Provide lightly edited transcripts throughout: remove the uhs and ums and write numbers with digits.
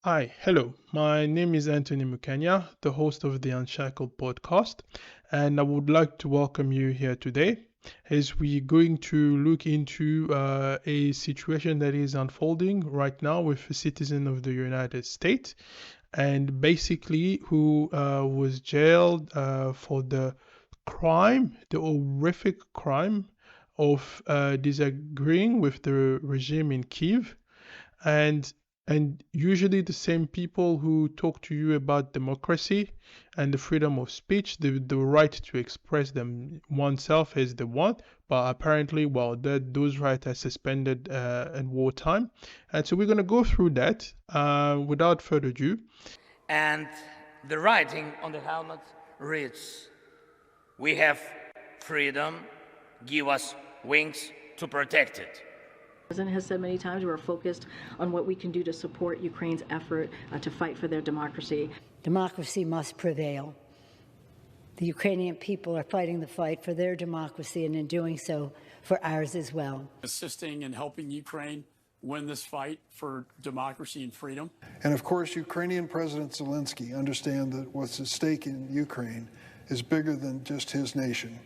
Hi, hello. My name is Anthony Mukanya, the host of the Unshackled podcast, and I would like to welcome you here today as we're going to look into a situation that is unfolding right now with a citizen of the United States, and basically who was jailed for the crime, the horrific crime of disagreeing with the regime in Kiev and usually the same people who talk to you about democracy and the freedom of speech, the right to express them oneself is the one, but apparently, well, those rights are suspended in wartime, and so we're going to go through that without further ado. And the writing on the helmet reads, "We have freedom, give us wings to protect it." The President has said many times we're focused on what we can do to support Ukraine's effort to fight for their democracy. Democracy must prevail. The Ukrainian people are fighting the fight for their democracy and in doing so for ours as well. Assisting and helping Ukraine win this fight for democracy and freedom. And of course, Ukrainian President Zelensky understands that what's at stake in Ukraine is bigger than just his nation.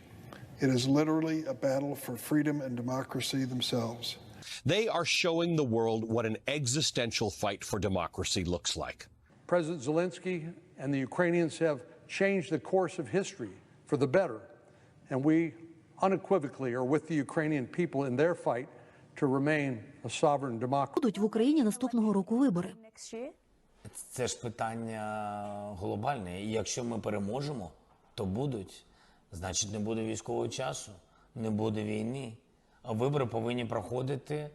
It is literally a battle for freedom and democracy themselves. They are showing the world what an existential fight for democracy looks like. President Zelensky and the Ukrainians have changed the course of history for the better, and we unequivocally are with the Ukrainian people in their fight to remain a sovereign democracy. Будуть в Україні наступного року вибори. Це ж питання глобальне. І якщо ми переможемо, то будуть. Значить, не буде військового часу, не буде війни. А вибори повинні проходити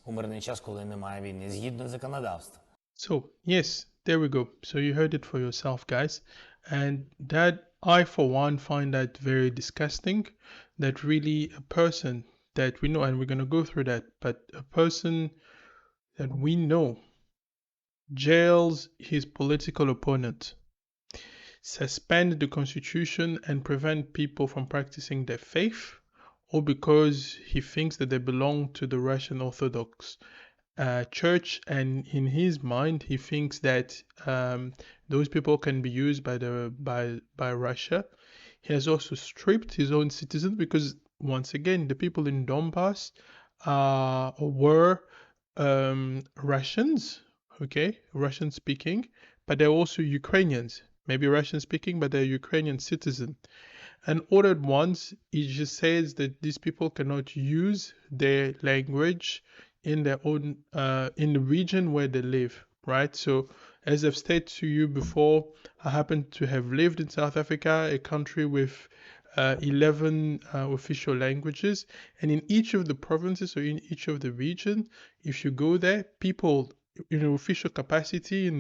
у мирний час, коли немає війни, згідно законодавства. So, yes, there we go. So you heard it for yourself, guys. And that, I for one, find that very disgusting, that really a person that we know, and we're going to go through that, but a person that we know jails his political opponent, suspend the constitution and prevent people from practicing their faith, or because he thinks that they belong to the Russian Orthodox church, and in his mind he thinks that those people can be used by Russia. He has also stripped his own citizens because, once again, the people in Donbass were Russians, okay, Russian speaking, but they're also Ukrainians, maybe Russian speaking, but they're Ukrainian citizen. And ordered ones, it just says that these people cannot use their language in their own in the region where they live, right? So as I've stated to you before, I happen to have lived in South Africa, a country with 11 official languages, and in each of the provinces or in each of the region, if you go there, people in an official capacity in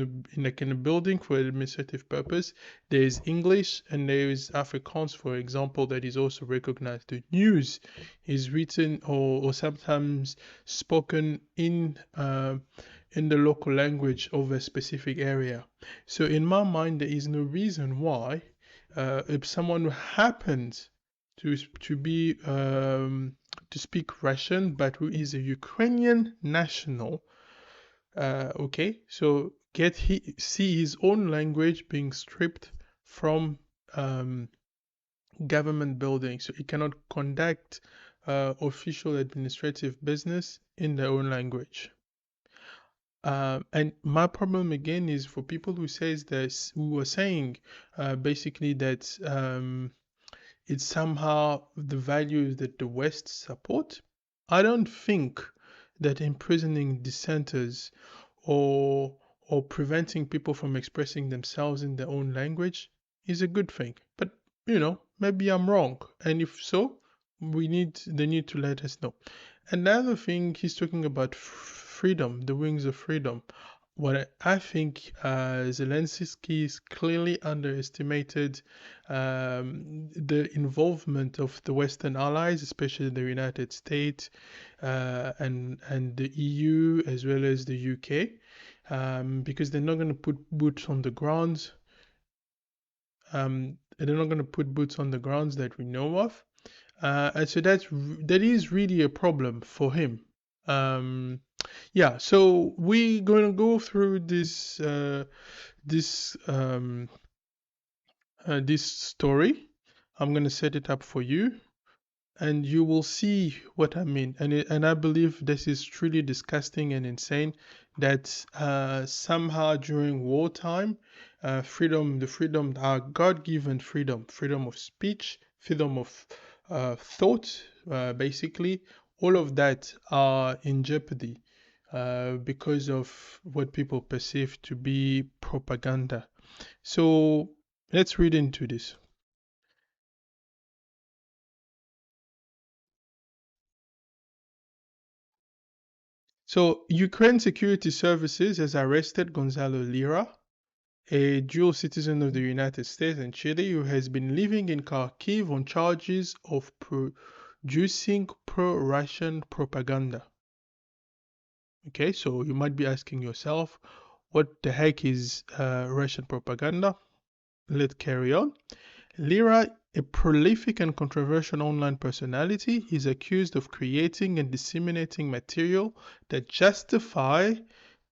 a building for administrative purpose, there is English and there is Afrikaans, for example, that is also recognized. The news is written or sometimes spoken in the local language of a specific area. So in my mind, there is no reason why if someone who happens to be to speak Russian but who is a Ukrainian national, okay, so see his own language being stripped from government buildings, so he cannot conduct official administrative business in their own language. And my problem again is for people who are saying basically that it's somehow the values that the West support. I don't think that imprisoning dissenters or preventing people from expressing themselves in their own language is a good thing. But maybe I'm wrong, and if so, they need to let us know. Another thing, he's talking about freedom, the wings of freedom. What I think Zelensky is clearly underestimated the involvement of the Western allies, especially the United States and the EU as well as the UK, because they're not going to put boots on the ground. They're not going to put boots on the grounds that we know of, and so that is really a problem for him. Yeah, so we're going to go through this this story. I'm going to set it up for you, and you will see what I mean. And I believe this is truly disgusting and insane that somehow during wartime, the freedom, our God-given freedom of speech, freedom of thought, basically, all of that are in jeopardy because of what people perceive to be propaganda. So let's read into this. So, Ukraine Security Services has arrested Gonzalo Lira, a dual citizen of the United States and Chile who has been living in Kharkiv on charges of producing pro-Russian propaganda. Okay, so you might be asking yourself, what the heck is Russian propaganda? Let's carry on. Lira, a prolific and controversial online personality, is accused of creating and disseminating material that justify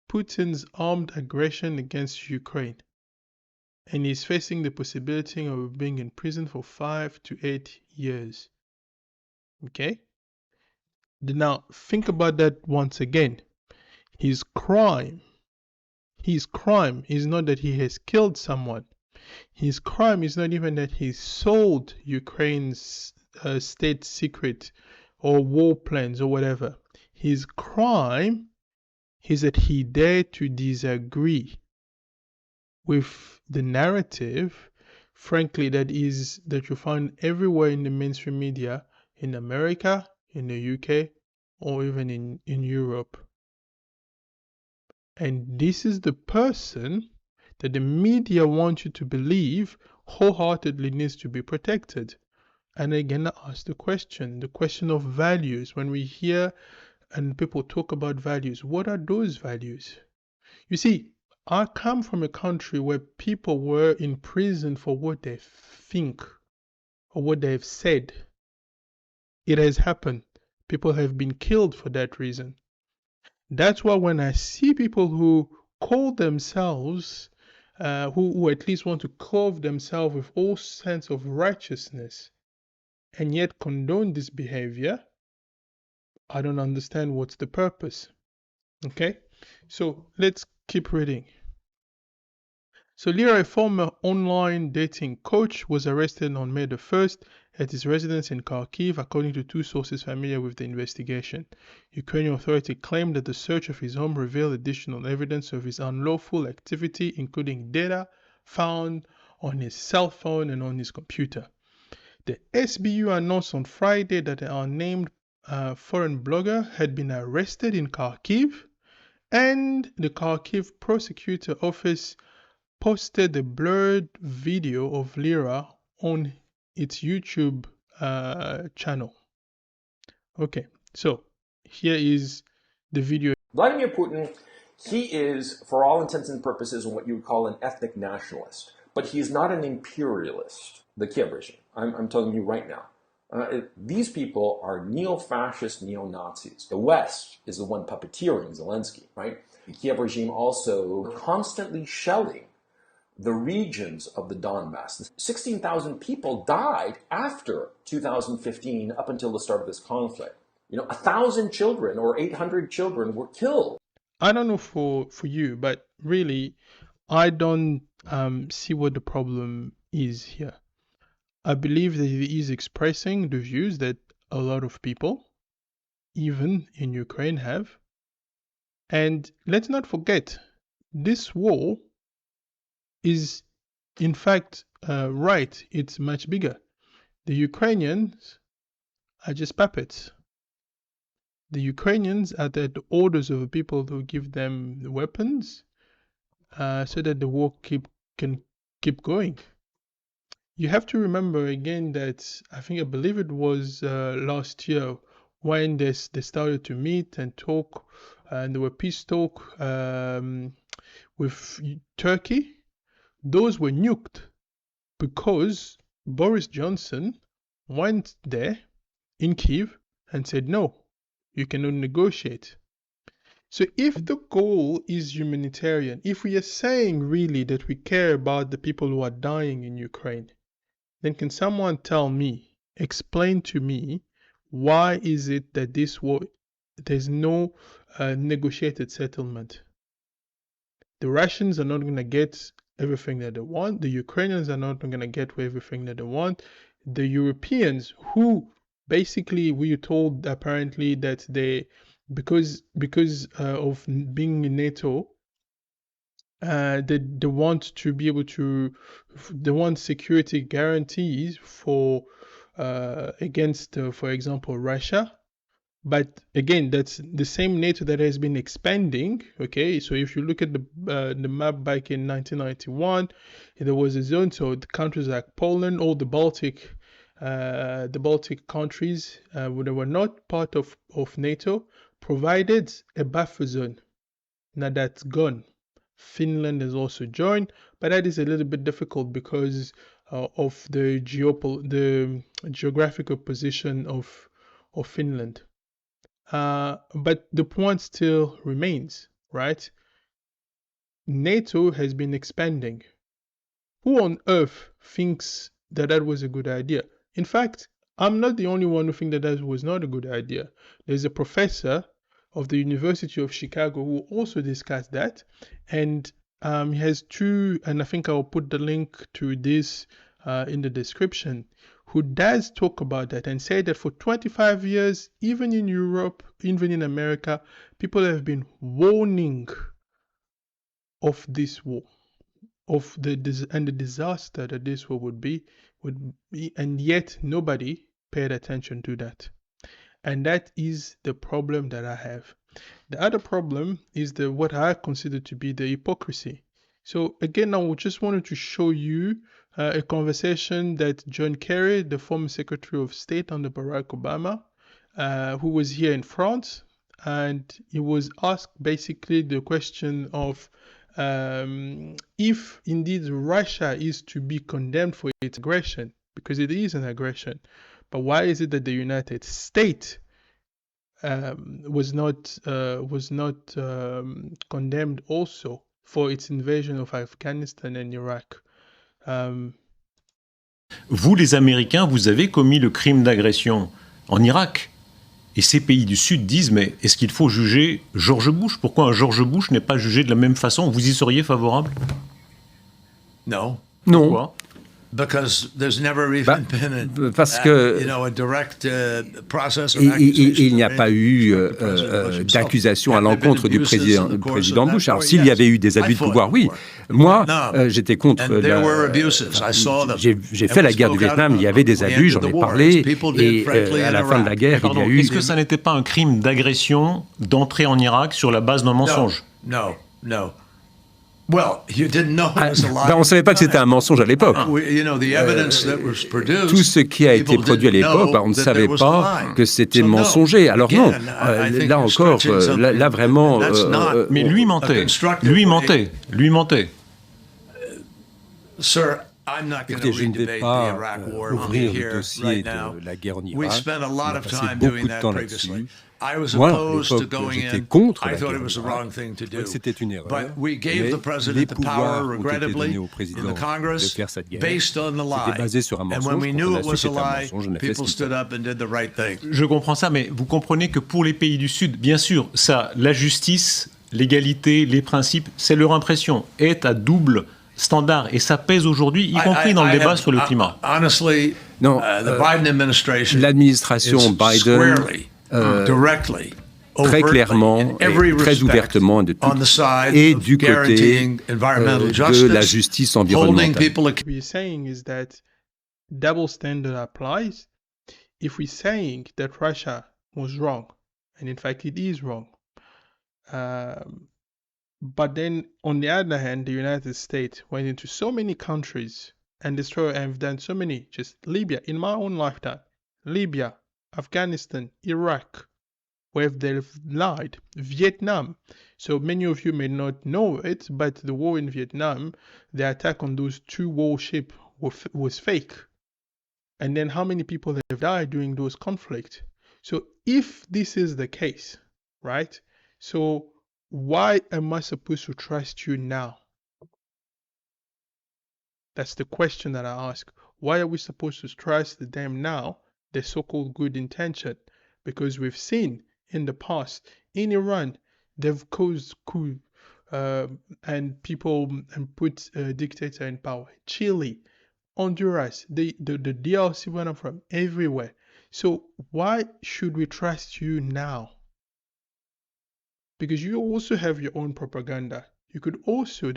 Putin's armed aggression against Ukraine, and is facing the possibility of being in prison for 5 to 8 years. Okay? Now, think about that once again. His crime is not that he has killed someone. His crime is not even that he sold Ukraine's state secret or war plans or whatever. His crime is that he dared to disagree with the narrative, frankly, that you find everywhere in the mainstream media in America, in the UK, or even in Europe. And this is the person that the media want you to believe wholeheartedly needs to be protected. And again, I ask the question of values. When we hear and people talk about values, what are those values? You see, I come from a country where people were in prison for what they think or what they've said. It has happened. People have been killed for that reason. That's why when I see people who call themselves, who at least want to clothe themselves with all sense of righteousness and yet condone this behavior, I don't understand what's the purpose. Okay? So let's keep reading. So Lira, a former online dating coach, was arrested on May the 1st at his residence in Kharkiv, according to two sources familiar with the investigation. Ukrainian authorities claimed that the search of his home revealed additional evidence of his unlawful activity, including data found on his cell phone and on his computer. The SBU announced on Friday that an unnamed foreign blogger had been arrested in Kharkiv, and the Kharkiv prosecutor office posted a blurred video of Lira on its YouTube channel. Okay, so here is the video. Vladimir Putin, he is, for all intents and purposes, what you would call an ethnic nationalist, but he's not an imperialist, the Kiev regime. I'm telling you right now. These people are neo-fascist, neo-Nazis. The West is the one puppeteering Zelensky, right? The Kiev regime also constantly shelling the regions of the Donbass. 16,000 people died after 2015 up until the start of this conflict. 1,000 children or 800 children were killed. I don't know for you, but really, I don't see what the problem is here. I believe that he is expressing the views that a lot of people, even in Ukraine, have. And let's not forget, this war is, in fact, right. It's much bigger. The Ukrainians are just puppets. The Ukrainians are at the orders of the people who give them the weapons so that the war can keep going. You have to remember again that I believe it was last year when they started to meet and talk, and there were peace talk with Turkey. Those were nuked because Boris Johnson went there in Kyiv and said, no, you cannot negotiate. So if the goal is humanitarian, if we are saying really that we care about the people who are dying in Ukraine, then can someone tell me, explain to me, why is it that this war, there's no negotiated settlement? The Russians are not going to get everything that they want. The Ukrainians are not going to get everything that they want. The Europeans, who basically we are told apparently that they, because of being in NATO, they want to be able to, they want security guarantees for against, for example, Russia. But again, that's the same NATO that has been expanding. Okay, so if you look at the map back in 1991, there was a zone. So the countries like Poland, all the Baltic countries, they were not part of NATO, provided a buffer zone. Now that's gone. Finland has also joined, but that is a little bit difficult because of the geographical position of Finland. But the point still remains, right? NATO has been expanding. Who on earth thinks that that was a good idea? In fact, I'm not the only one who thinks that that was not a good idea. There's a professor of the University of Chicago who also discussed that, and he has two, and I think I'll put the link to this in the description, who does talk about that and say that for 25 years, even in Europe, even in America, people have been warning of this war, of the disaster that this war would be, and yet nobody paid attention to that. And that is the problem that I have. The other problem is what I consider to be the hypocrisy. So again, I just wanted to show you a conversation that John Kerry, the former Secretary of State under Barack Obama, who was here in France, and he was asked basically the question of if indeed Russia is to be condemned for its aggression, because it is an aggression, but why is it that the United States was not condemned also for its invasion of Afghanistan and Iraq? Vous, les Américains, vous avez commis le crime d'agression en Irak. Et ces pays du Sud disent, mais est-ce qu'il faut juger George Bush? Pourquoi un George Bush n'est pas jugé de la même façon? Vous y seriez favorable? Non. Pourquoi? Because there's never even been parce que a direct process or il n'y a pas eu d'accusation à l'encontre du président Bush. Alors s'il y avait eu des abus de pouvoir, oui. Moi, j'étais contre. J'ai fait la guerre du Vietnam, il y avait des abus, j'en ai parlé, et à la fin de la guerre, il y a eu... Est-ce que ça n'était pas un crime d'agression d'entrer en Irak sur la base d'un mensonge? Non. Well, you didn't know it was a lie. On ne savait pas que c'était un mensonge à l'époque. Tout ce qui a été produit à l'époque, on ne savait pas que c'était mensonger. Alors non, là encore, là vraiment... Mais lui mentait. Écoutez, je ne vais pas ouvrir le dossier de la guerre en Irak. On a passé beaucoup de temps là-dessus. Moi, à l'époque, j'étais contre la guerre en Irak. C'était une erreur. Mais les pouvoirs ont été donnés au président de faire cette guerre. C'était basé sur un mensonge. On a su que c'était un mensonge. On a fait ce qu'il fallait. Je comprends ça, mais vous comprenez que pour les pays du Sud, bien sûr, ça, la justice, l'égalité, les principes, c'est leur impression, est à double standard, et ça pèse aujourd'hui, y compris dans le débat sur le climat. Non, l'administration Biden, très clairement, et très ouvertement, et du côté de la justice environnementale. What we're saying is that double standard applies if we're saying that Russia was wrong, and in fact it is wrong. But then, on the other hand, the United States went into so many countries and destroyed and have done so many, just Libya, in my own lifetime, Libya, Afghanistan, Iraq, where they've lied, Vietnam. So many of you may not know it, but the war in Vietnam, the attack on those two warships was fake. And then how many people have died during those conflicts? So if this is the case, right? So why am I supposed to trust you now? That's the question that I ask. Why are we supposed to trust them now, their so-called good intention? Because we've seen in the past, in Iran, they've caused coup and put a dictator in power. Chile, Honduras, the DRC went from everywhere. So why should we trust you now? Because you also have your own propaganda. They could also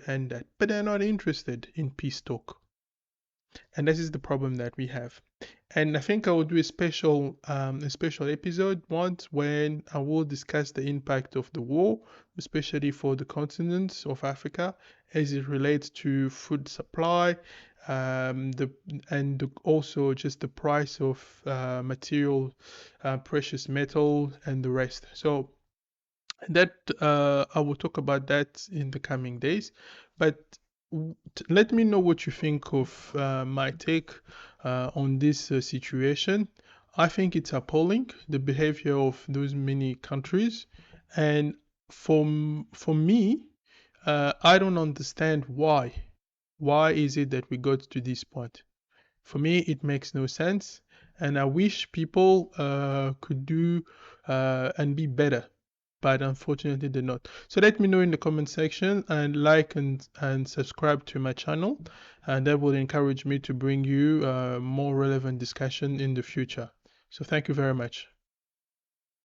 end that, but they're not interested in peace talk. And this is the problem that we have. And I think I will do a special episode once when I will discuss the impact of the war, especially for the continent of Africa, as it relates to food supply, also just the price of material, precious metal, and the rest. So that I will talk about that in the coming days. But let me know what you think of my take on this situation. I think it's appalling, the behavior of those many countries. And for me, I don't understand why. Why is it that we got to this point? For me, it makes no sense. And I wish people could do and be better. But unfortunately they're not. So let me know in the comment section, and like and subscribe to my channel, and that will encourage me to bring you more relevant discussion in the future. So thank you very much.